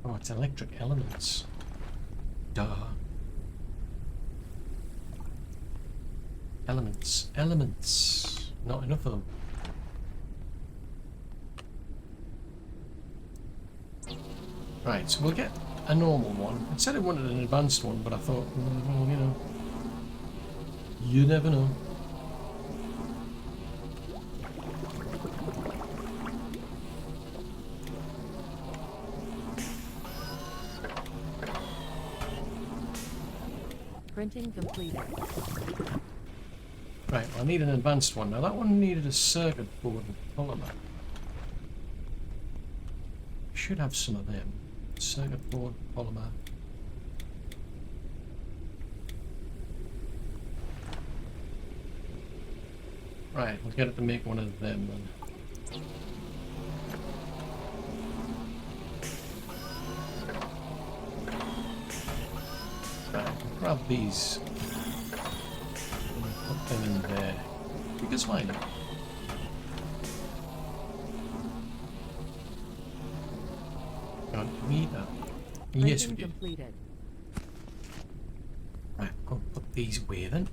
Oh, it's electric elements. Duh. Elements. Not enough of them. Right, so we'll get a normal one. It said it wanted an advanced one, but I thought, well, you know, you never know. Printing completed. Right, well, I need an advanced one. Now that one needed a circuit board and polymer. Should have some of them. Circuit board, polymer. Right, we'll get it to make one of them then. Right, we'll grab these and put them in there. Because why not? Don't need that. Yes, we Printing did. completed. Right, I'll put these away then.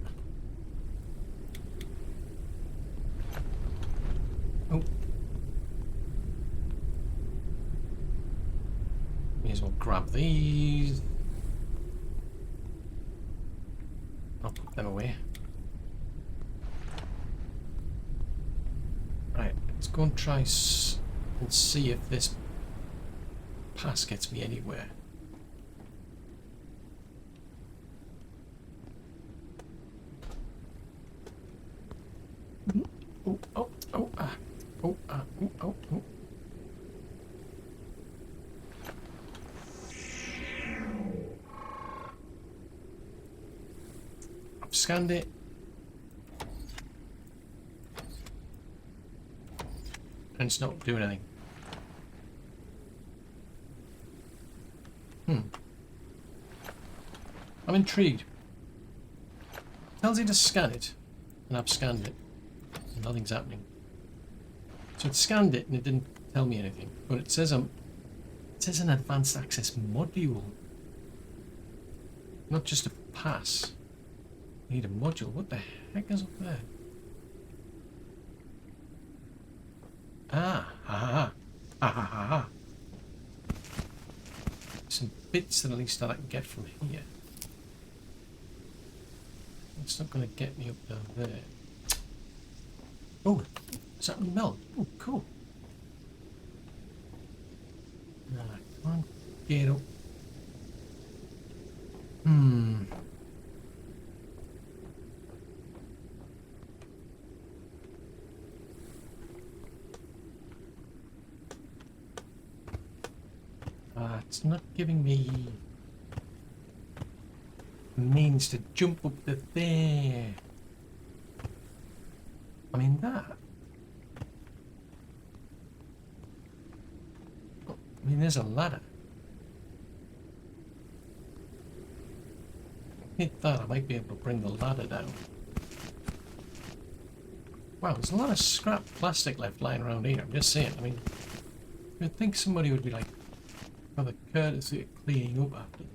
Oh. May as well grab these. I'll put them away. Right, let's go and try and see if this pass gets me anywhere. Oh, oh, oh, ah. Oh, ah, oh, oh, oh. I've scanned it. And it's not doing anything. I'm intrigued. Tells you to scan it, and I've scanned it, and nothing's happening. So it scanned it and it didn't tell me anything, but it says an advanced access module, not just a pass. I need a module. What the heck is up there? Ah, ha ha ha ha ha ha. Some bits that at least that I can get from here. It's not going to get me up down there. Oh, is that melt? Oh, cool. No, I can't get up. It's not giving me means to jump up to there. I mean that. I mean, there's a ladder. Hit that, I might be able to bring the ladder down. Wow, there's a lot of scrap plastic left lying around here. I'm just saying. I mean, you'd think somebody would be like, for the courtesy of cleaning up after them.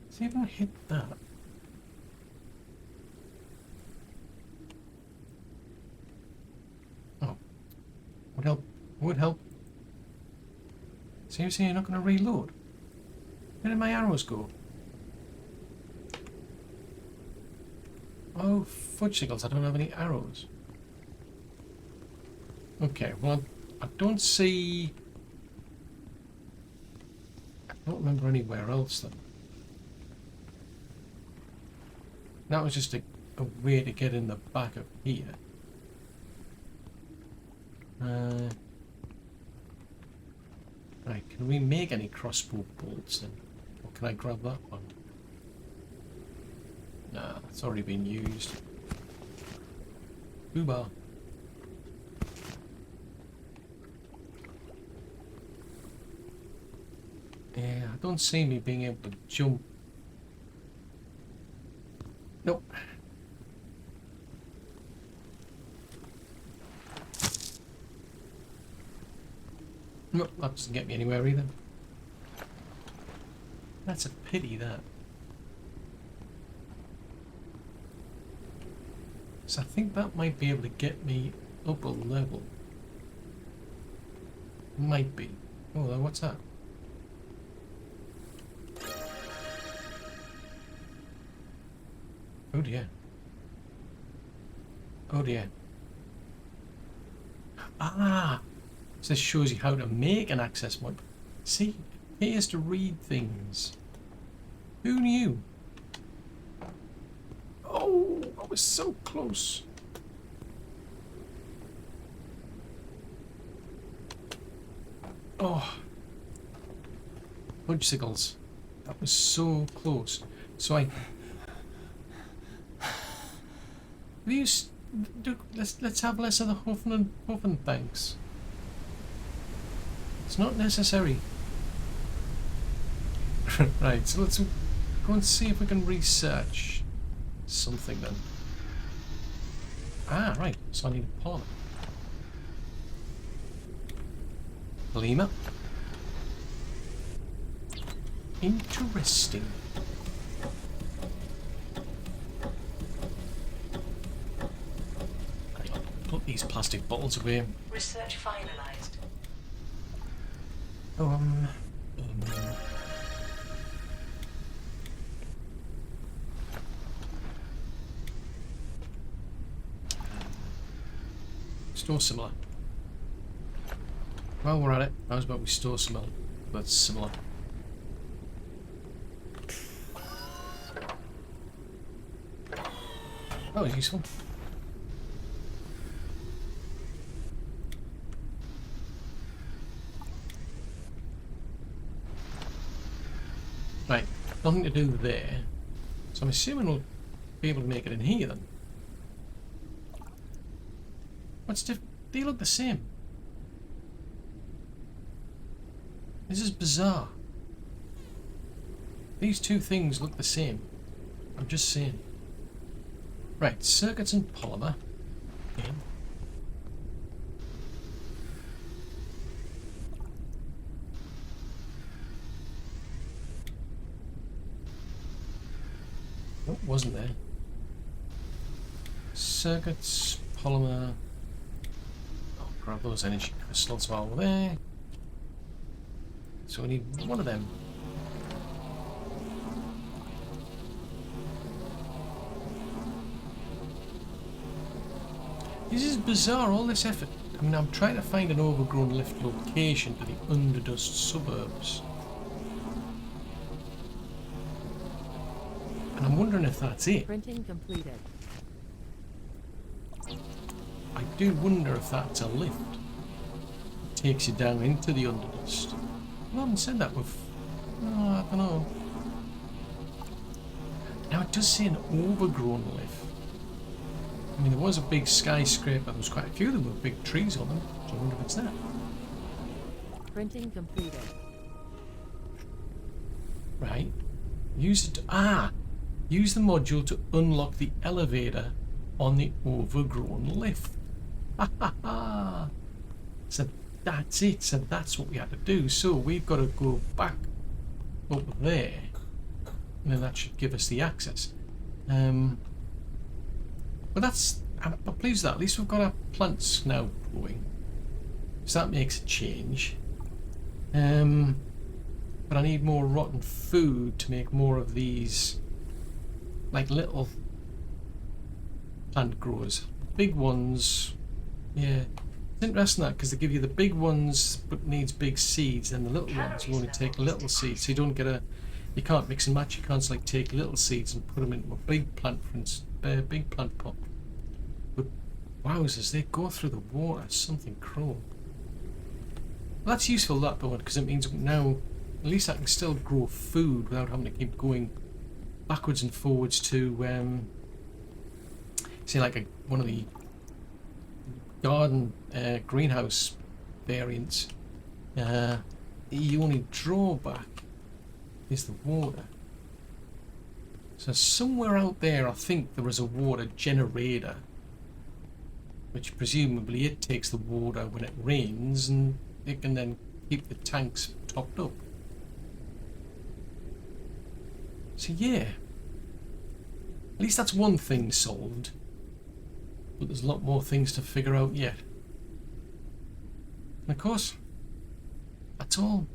See if I hit that. Oh, would help. Would help. Seriously, you're not going to reload? Where did my arrows go? Oh, fudgesicles, I don't have any arrows. Okay, well, I don't see... I don't remember anywhere else then. That was just a way to get in the back of here. Right, can we make any crossbow bolts then? Or can I grab that one? Nah, it's already been used. Boobar. Yeah, I don't see me being able to jump. Nope. Nope, that doesn't get me anywhere either. That's a pity, that. So I think that might be able to get me up a level. Might be. Oh, what's that? Oh dear. Oh dear. Ah! So this shows you how to make an access mod. See? It appears to read things. Who knew? Oh, I was so close. Oh. Fudgesicles. That was so close. So let's have less of the huffing and puffing, thanks. It's not necessary. Right, so let's go and see if we can research something then. Ah, right, so I need a polymer. Polymer. Interesting. I'll put these plastic bottles away. Research finalized. Store similar. Well, we're at it. How's about we store similar? That's similar. That was useful. Right, nothing to do there. So I'm assuming we'll be able to make it in here then. What's different? They look the same. This is bizarre. These two things look the same. I'm just saying. Right, circuits and polymer. Okay. Oh, wasn't there. Circuits, polymer. Oh, grab those energy crystals while we're there. So we need one of them. This is bizarre, all this effort. I mean, I'm trying to find an overgrown lift location to the underdust suburbs. And I'm wondering if that's it. Printing completed. I do wonder if that's a lift. It takes you down into the underdust. I haven't said that with... Oh, I don't know. Now it does say an overgrown lift. I mean, there was a big skyscraper. There was quite a few of them with big trees on them. So I wonder if it's that. Printing completed. Right. Use it. Use the module to unlock the elevator on the overgrown lift. Ha ha ha! So that's it. So that's what we had to do. So we've got to go back up there, and then that should give us the access. But that's, I'm pleased with that. At least we've got our plants now growing, so that makes a change. But I need more rotten food to make more of these, like, little plant growers. Big ones, yeah. It's interesting that, because they give you the big ones but needs big seeds, and the little ones will only take little seeds, so you don't get a, you can't mix and match. You can't like take little seeds and put them into a big plant, for instance, big plant pot. But wowzers, they go through the water. Something cruel. Well, that's useful, that though, because it means now at least I can still grow food without having to keep going backwards and forwards to, say, like one of the garden greenhouse variants. The only drawback is the water. So somewhere out there I think there is a water generator, which presumably it takes the water when it rains and it can then keep the tanks topped up. So yeah, at least that's one thing solved, but there's a lot more things to figure out yet. And of course, that's all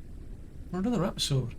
for another episode.